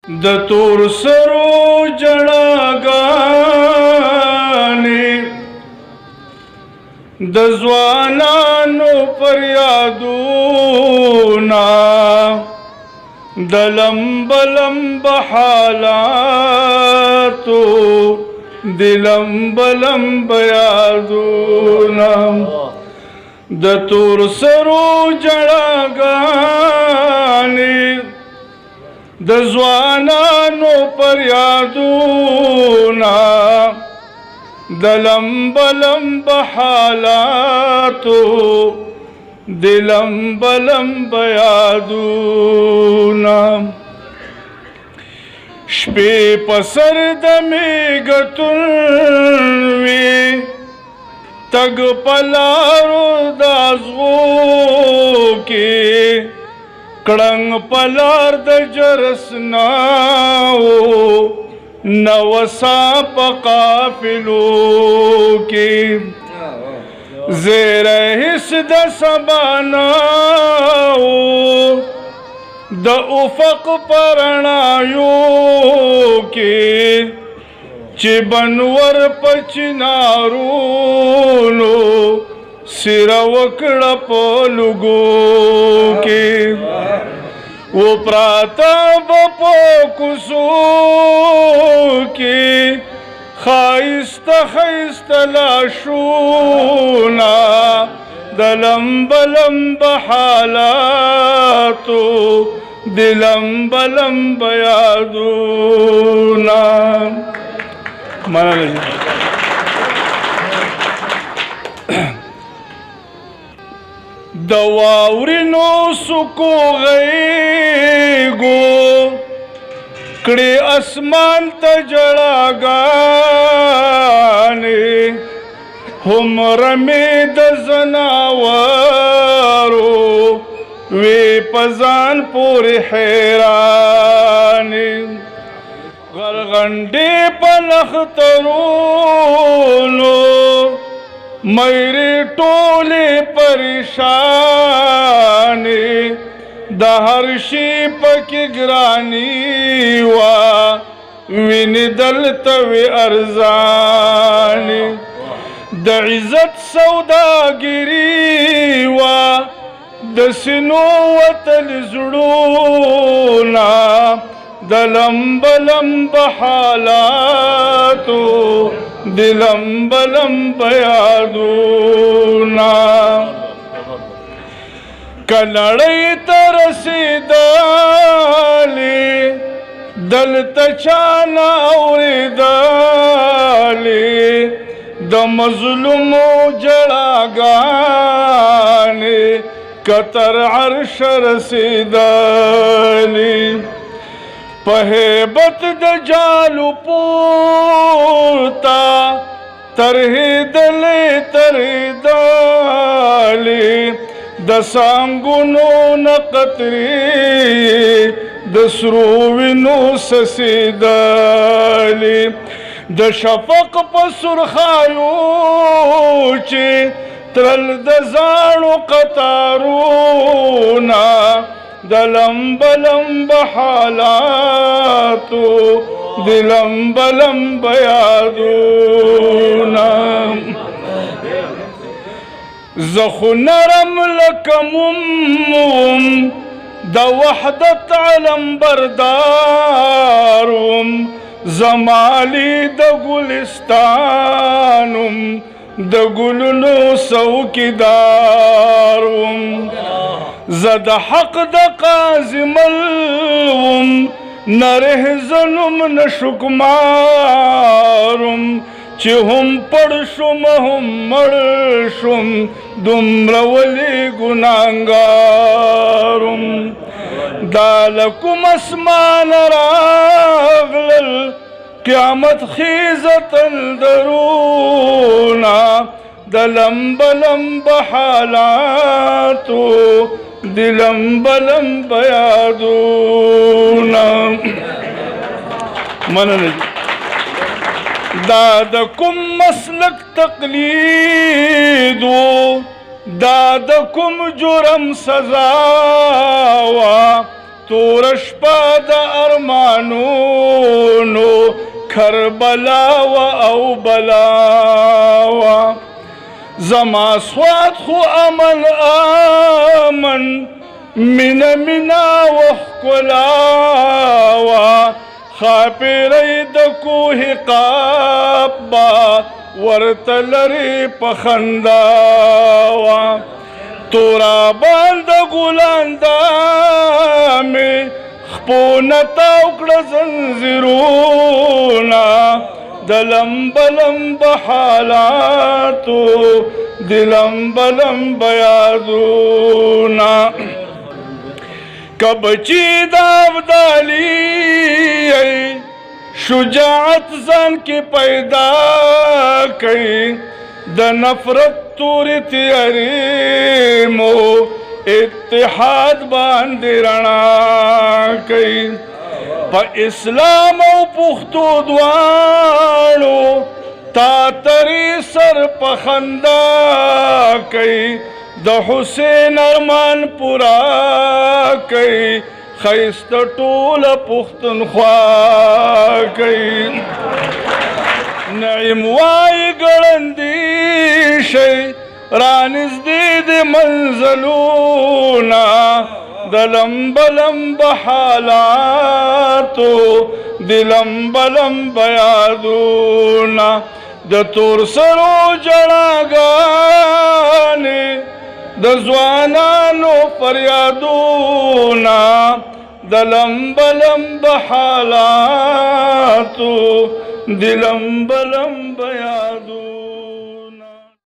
د تور سرو جړاګانې د ځوانانو فریادونه د لمب لمب حالاتو د لمب لمب یادونه د تور سرو جړاګانې د ځوانانو فریادونه د لمب لمب حالاتو د لمب لمب یادونه شپې په سر د میږتون وي تګ په لارو د ازغو کې کړنګ په لار د جرس ناو نوسا په قافلو کې زیر حس د سباناو د افق پرنایو کې چې بنور په چنارونو سره وکړه په لوګو کې و پراته به په کوڅو کې ښایسته ښایسته لاشونه د لمب لمب حالاتو د لمب لمب یادونه مننه د واورینو سکو غیږو کړې اسمان ته جړاګانې هومره مې د زناورو وې په ځان پورې حیرانې غرغنډې په نخترونو میرې ټولې پریشانې د هر شي پکې ګراني وه وینې دلته وې ارزانې د عزت سوداګري وه د سینو وتل زړونه د لمب لمب حالاتو د لمب لمب یادونه که نړۍ ته رسېدلې دلته چا نه اورېدلې د مظلومو جړاګانې که تر عرش رسېدلې په هیبت د جالو پورته ترهېدلې ترهېدلې د سانګونو نه قطرې د سرو وینو څڅېدلې د شفق په سرخایو چې ترل د زاڼو قطارونه د لمب لمب حالاتو د لمب لمب یادونه زه خو نرم لکه موم د وحدت علم برداروم زمالی د ګلستانم د ګلونو څوکیداروم زه د حق د قاضي ملوم نه رهزنم نه شکماروم چې هم پړ شوم هم مړ شوم دومره ولې ګناهګاروم دا له کوم اسمانه راغلل قیامت خیزه تندرونه د لمب لمب حالاتو د لمب لمب یادونه مننه دا د کوم مسلک تقلید و دا د کوم جرم سزا وه تور شپه د ارمانونو کربلا و او بلا و زما سواد خو امن امن مینا مینا و ښکلا و خاپیری د کوه قاف با ورته لرې په خندا و تورا باند ګلاندا مې خپونه تاو کړه زنځیرونه د لمبه لمبه حالاتو د لمبه لمبه یادونه کب چې د ابدالي شجاعت ځان کې پیدا کړي د نفرت تورې تیارې مو اتحاد باندې رڼا کوي په اسلام او پښتو دواړو تا ترې سر په خندا کوي د حسین ارمان پورا کوي ښایسته ټوله پښتونخوا کوي نعیم وای ګړندي شي رانږدې د منزلونه د لمبه لمبه حالاتو د لمبه لمبه یادونه د تور سرو جړاګانې د ځوانانو فریادونه د لمبه لمبه حالاتو د لمبه لمبه